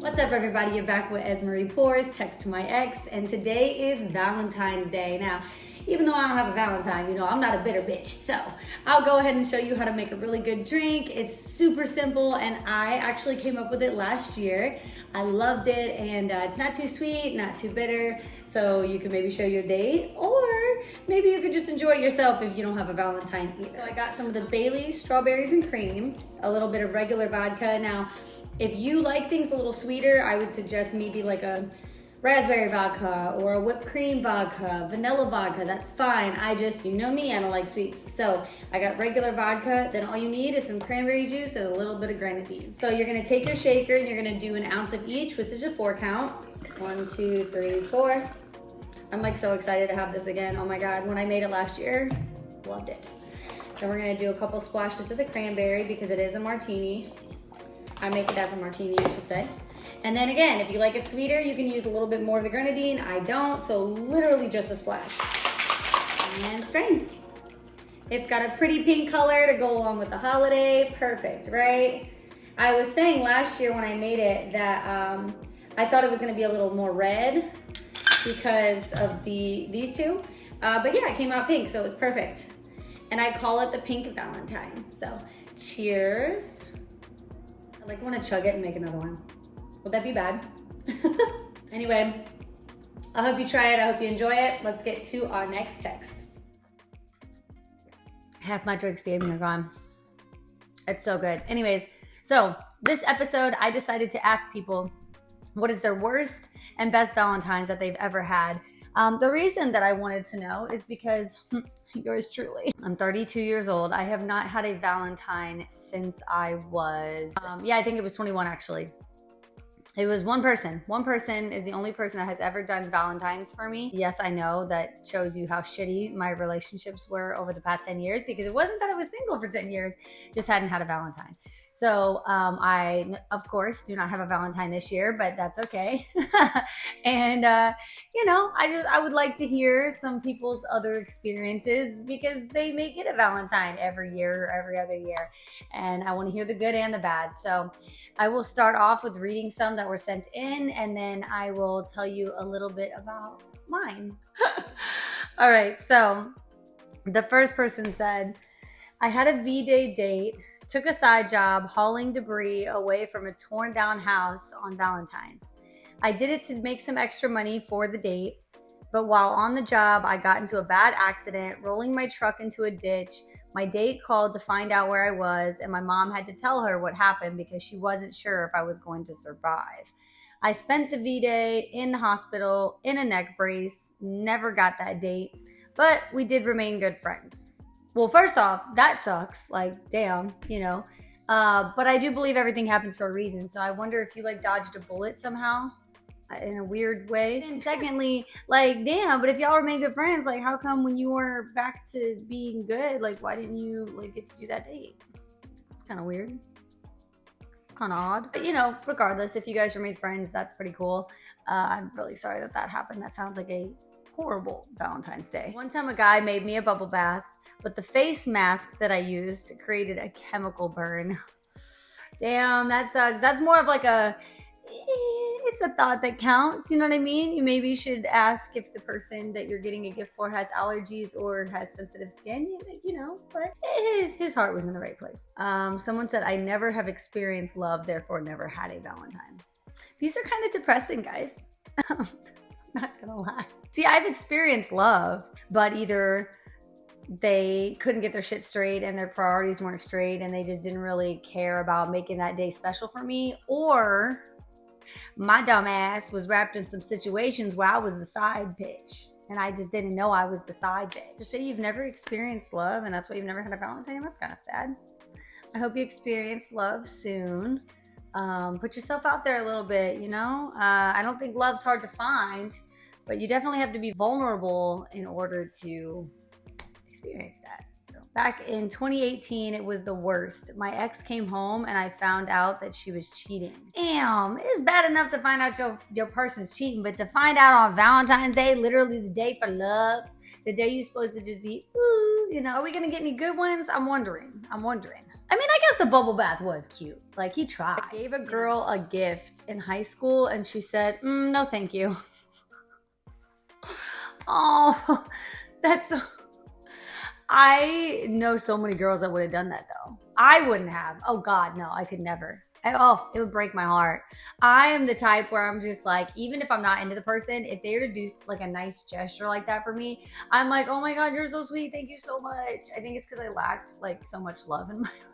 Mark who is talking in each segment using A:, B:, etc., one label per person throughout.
A: What's up, everybody? You're back with Esmarie Pours, Text to My Ex, and today is Valentine's Day. Now, even though I don't have a Valentine, you know, I'm not a bitter bitch. So I'll go ahead and show you how to make a really good drink. It's super simple, and I actually came up with it last year. I loved it, and it's not too sweet, not too bitter. So you can maybe show your date, or maybe you could just enjoy it yourself if you don't have a Valentine either. So I got some of the Bailey's strawberries and cream, a little bit of regular vodka. Now, if you like things a little sweeter, I would suggest maybe like a raspberry vodka or a whipped cream vodka, vanilla vodka, that's fine. You know me, I don't like sweets. So I got regular vodka, then all you need is some cranberry juice and a little bit of grenadine. So you're gonna take your shaker and you're gonna do an ounce of each, which is a 4 count. 1, 2, 3, 4. I'm like so excited to have this again. Oh my God, when I made it last year, loved it. Then we're gonna do a couple splashes of the cranberry because it is a martini. I make it as a martini, I should say. And then again, if you like it sweeter, you can use a little bit more of the grenadine. I don't, so literally just a splash. And strain. It's got a pretty pink color to go along with the holiday. Perfect, right? I was saying last year when I made it that I thought it was gonna be a little more red because of these two. But yeah, it came out pink, so it was perfect. And I call it the pink Valentine. So cheers. I want to chug it and make another one. Would that be bad? Anyway, I hope you try it. I hope you enjoy it. Let's get to our next text. Half my drinks gave me are gone. It's so good. Anyways, so this episode, I decided to ask people what is their worst and best Valentines that they've ever had. The reason that I wanted to know is because yours truly. I'm 32 years old. I have not had a Valentine since I was, I think it was 21 actually. It was one person. One person is the only person that has ever done Valentines for me. Yes, I know that shows you how shitty my relationships were over the past 10 years because it wasn't that I was single for 10 years, just hadn't had a Valentine. So I, of course, do not have a Valentine this year, but that's okay. And, you know, I would like to hear some people's other experiences because they may get a Valentine every year or every other year. And I want to hear the good and the bad. So I will start off with reading some that were sent in, and then I will tell you a little bit about mine. All right. So the first person said, I had a V-Day date. Took a side job hauling debris away from a torn down house on Valentine's. I did it to make some extra money for the date, but while on the job, I got into a bad accident, rolling my truck into a ditch. My date called to find out where I was, and my mom had to tell her what happened because she wasn't sure if I was going to survive. I spent the V-Day in the hospital in a neck brace, never got that date, but we did remain good friends. Well, first off, that sucks. Like, damn, you know. But I do believe everything happens for a reason. So I wonder if you like dodged a bullet somehow in a weird way. And secondly, like, damn, but if y'all remain good friends, like, how come when you were back to being good, like, why didn't you like get to do that date? It's kind of weird. It's kind of odd. But, you know, regardless, if you guys remain friends, that's pretty cool. I'm really sorry that that happened. That sounds like a horrible Valentine's Day. One time a guy made me a bubble bath, but the face mask that I used created a chemical burn. Damn, that sucks. That's more of like it's a thought that counts, you know what I mean? You maybe should ask if the person that you're getting a gift for has allergies or has sensitive skin, you know, but his heart was in the right place. Someone said, I never have experienced love, therefore never had a Valentine. These are kind of depressing, guys. I'm not gonna lie. See, I've experienced love, but either they couldn't get their shit straight and their priorities weren't straight and they just didn't really care about making that day special for me, or my dumb ass was wrapped in some situations where I was the side bitch and I just didn't know I was the side bitch. To say you've never experienced love and that's why you've never had a Valentine, that's kind of sad. I hope you experience love soon. Put yourself out there a little bit, you know? I don't think love's hard to find, but you definitely have to be vulnerable in order to experience that. So back in 2018, it was the worst. My ex came home and I found out that she was cheating. Damn, it's bad enough to find out your person's cheating, but to find out on Valentine's Day, literally the day for love, the day you're supposed to just be, ooh, you know, are we gonna get any good ones? I'm wondering. I mean, I guess the bubble bath was cute. Like, he tried. I gave a girl a gift in high school and she said, no, thank you. Oh, that's so... I know so many girls that would have done that though. I wouldn't have. Oh God, no, I could never. It would break my heart. I am the type where I'm just like, even if I'm not into the person, if they were to do like a nice gesture like that for me, I'm like, oh my God, you're so sweet. Thank you so much. I think it's because I lacked like so much love in my life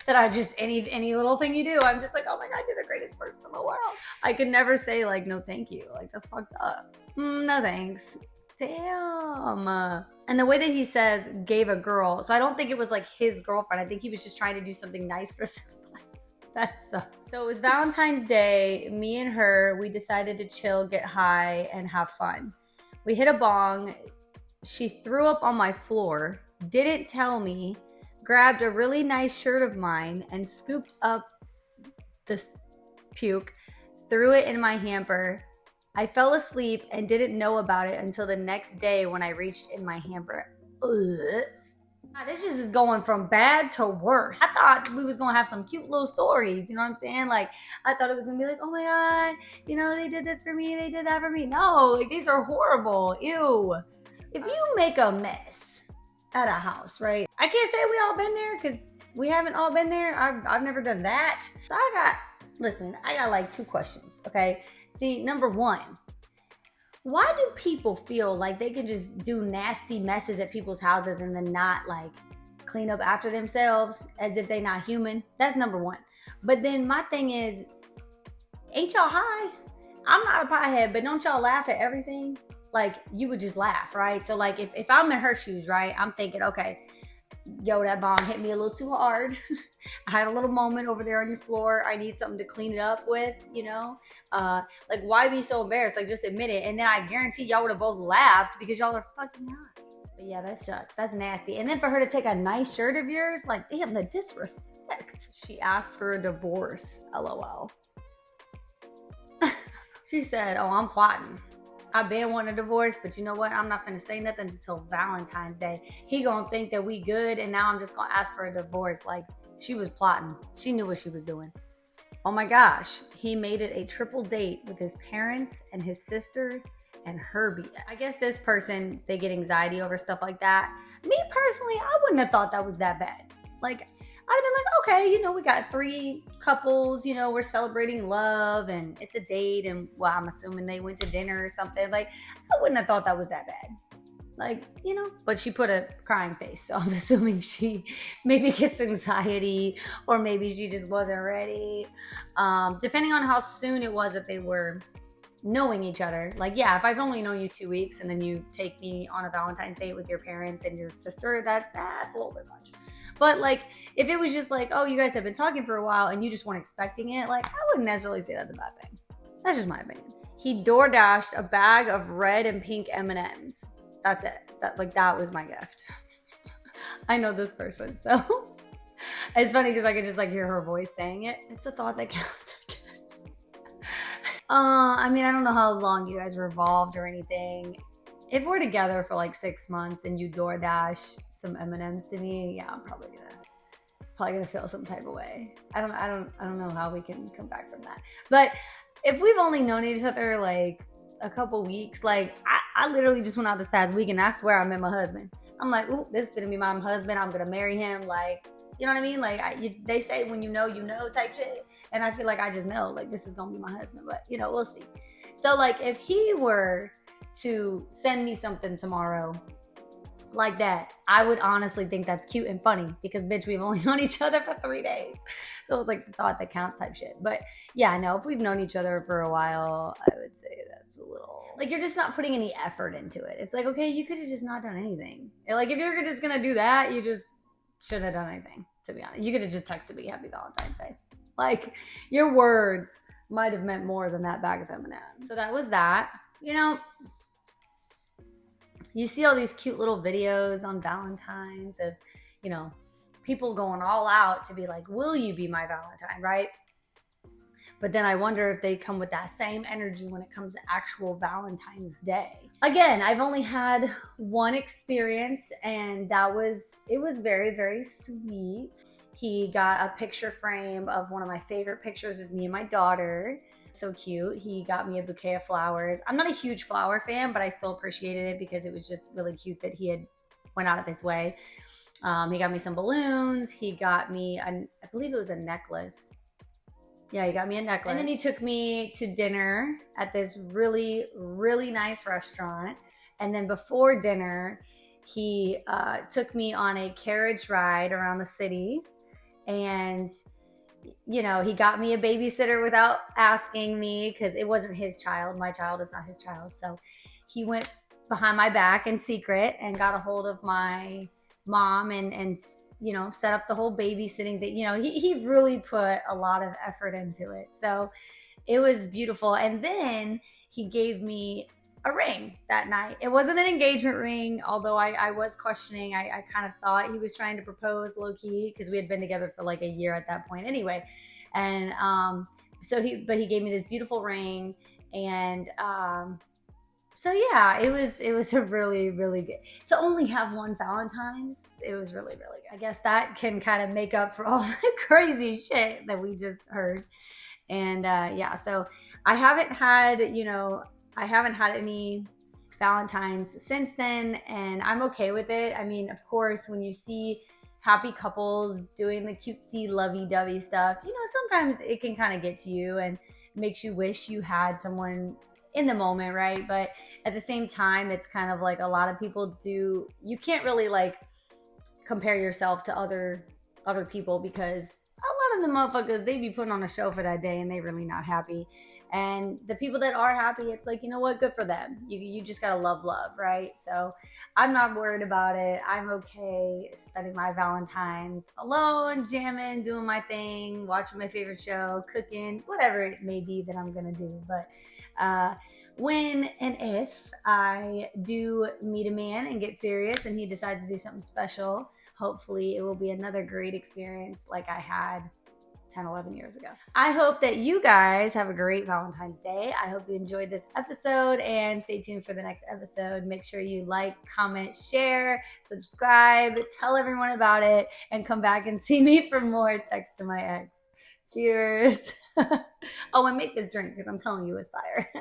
A: that I just, any little thing you do, I'm just like, oh my God, you're the greatest person in the world. I could never say like, no, thank you. Like, that's fucked up. No, thanks. Damn. And the way that he says gave a girl, so I don't think it was like his girlfriend. I think he was just trying to do something nice for someone. That sucks. So it was Valentine's Day. Me and her, we decided to chill, get high, and have fun. We hit a bong. She threw up on my floor, didn't tell me, grabbed a really nice shirt of mine and scooped up this puke, threw it in my hamper. I fell asleep and didn't know about it until the next day when I reached in my hamper. Ugh. This just is going from bad to worse. I thought we was gonna have some cute little stories, you know what I'm saying? Like, I thought it was gonna be like, oh my God, you know, they did this for me, they did that for me. No, like, these are horrible. Ew. If you make a mess at a house, right? I can't say we all been there because we haven't all been there. I've never done that. So I got like 2 questions, okay? See, number 1, why do people feel like they can just do nasty messes at people's houses and then not like clean up after themselves as if they're not human? That's number 1. But then my thing is, ain't y'all high? I'm not a pothead, but don't y'all laugh at everything? Like, you would just laugh, right? So like if I'm in her shoes, right, I'm thinking, okay, yo, that bong hit me a little too hard. I had a little moment over there on your floor. I need something to clean it up with, you know? Like, why be so embarrassed? Like, just admit it. And then I guarantee y'all would have both laughed because y'all are fucking high. But yeah, that sucks. That's nasty. And then for her to take a nice shirt of yours, like, damn, the disrespect. She asked for a divorce, LOL. She said, oh, I'm plotting. I've been wanting a divorce, but you know what? I'm not gonna say nothing until Valentine's Day. He gonna think that we good, and now I'm just gonna ask for a divorce. Like, she was plotting. She knew what she was doing. Oh my gosh. He made it a triple date with his parents and his sister and Herbie. I guess this person, they get anxiety over stuff like that. Me personally, I wouldn't have thought that was that bad. Like, I'd have been like, okay, you know, we got 3 couples, you know, we're celebrating love and it's a date and, well, I'm assuming they went to dinner or something. Like, I wouldn't have thought that was that bad. Like, you know, but she put a crying face. So I'm assuming she maybe gets anxiety or maybe she just wasn't ready. Depending on how soon it was that they were knowing each other. Like, yeah, if I've only known you 2 weeks and then you take me on a Valentine's date with your parents and your sister, that's a little bit much. But like, if it was just like, oh, you guys have been talking for a while and you just weren't expecting it, like, I wouldn't necessarily say that's a bad thing. That's just my opinion. He door dashed a bag of red and pink M&Ms. That's it. That was my gift. I know this person, so it's funny because I could just like hear her voice saying it. It's a thought that counts, I guess. I mean, I don't know how long you guys were involved or anything. If we're together for like 6 months and you DoorDash some M&Ms to me, yeah, I'm probably gonna feel some type of way. I don't know how we can come back from that. But if we've only known each other like a couple weeks, like I literally just went out this past week and I swear I met my husband. I'm like, ooh, this is gonna be my husband. I'm gonna marry him. Like, you know what I mean? Like, they say when you know type shit. And I feel like I just know, like, this is gonna be my husband. But, you know, we'll see. So, like, if he were to send me something tomorrow like that, I would honestly think that's cute and funny because, bitch, we've only known each other for 3 days. So it's like the thought that counts type shit. But yeah, no, if we've known each other for a while, I would say that's a little, like, you're just not putting any effort into it. It's like, okay, you could have just not done anything. Like, if you're just gonna do that, you just shouldn't have done anything, to be honest. You could have just texted me Happy Valentine's Day. Like, your words might have meant more than that bag of M&Ms. So that was that. You know, you see all these cute little videos on Valentine's of, you know, people going all out to be like, will you be my Valentine, right? But then I wonder if they come with that same energy when it comes to actual Valentine's Day. Again, I've only had one experience and it was very, very sweet. He got a picture frame of one of my favorite pictures of me and my daughter. So cute. He got me a bouquet of flowers. I'm not a huge flower fan, but I still appreciated it because it was just really cute that he had went out of his way. He got me some balloons. He got me, I believe it was a necklace. Yeah, he got me a necklace. And then he took me to dinner at this really, really nice restaurant. And then before dinner, he took me on a carriage ride around the city. And, you know, he got me a babysitter without asking me because it wasn't his child. My child is not his child. So he went behind my back in secret and got a hold of my mom and you know, set up the whole babysitting thing. You know, he really put a lot of effort into it. So it was beautiful. And then he gave me a ring that night. It wasn't an engagement ring, although I was questioning. I kind of thought he was trying to propose low key because we had been together for like a year at that point anyway. And but he gave me this beautiful ring. And so yeah, it was a really, really good, to only have one Valentine's. It was really, really good. I guess that can kind of make up for all the crazy shit that we just heard. And yeah, so I haven't had any Valentine's since then, and I'm okay with it. I mean, of course, when you see happy couples doing the cutesy lovey-dovey stuff, you know, sometimes it can kind of get to you and makes you wish you had someone in the moment, right? But at the same time, it's kind of like a lot of people do, you can't really like compare yourself to other people because a lot of the motherfuckers, they be putting on a show for that day and they really not happy. And the people that are happy, it's like, you know what, good for them. You just gotta love, right? So I'm not worried about it. I'm okay spending my Valentine's alone, jamming, doing my thing, watching my favorite show, cooking, whatever it may be that I'm gonna do. But when and if I do meet a man and get serious and he decides to do something special, hopefully it will be another great experience like I had 10, 11 years ago. I hope that you guys have a great Valentine's Day. I hope you enjoyed this episode and stay tuned for the next episode. Make sure you like, comment, share, subscribe, tell everyone about it, and come back and see me for more Text to My Ex. Cheers. Oh, and make this drink because I'm telling you it's fire.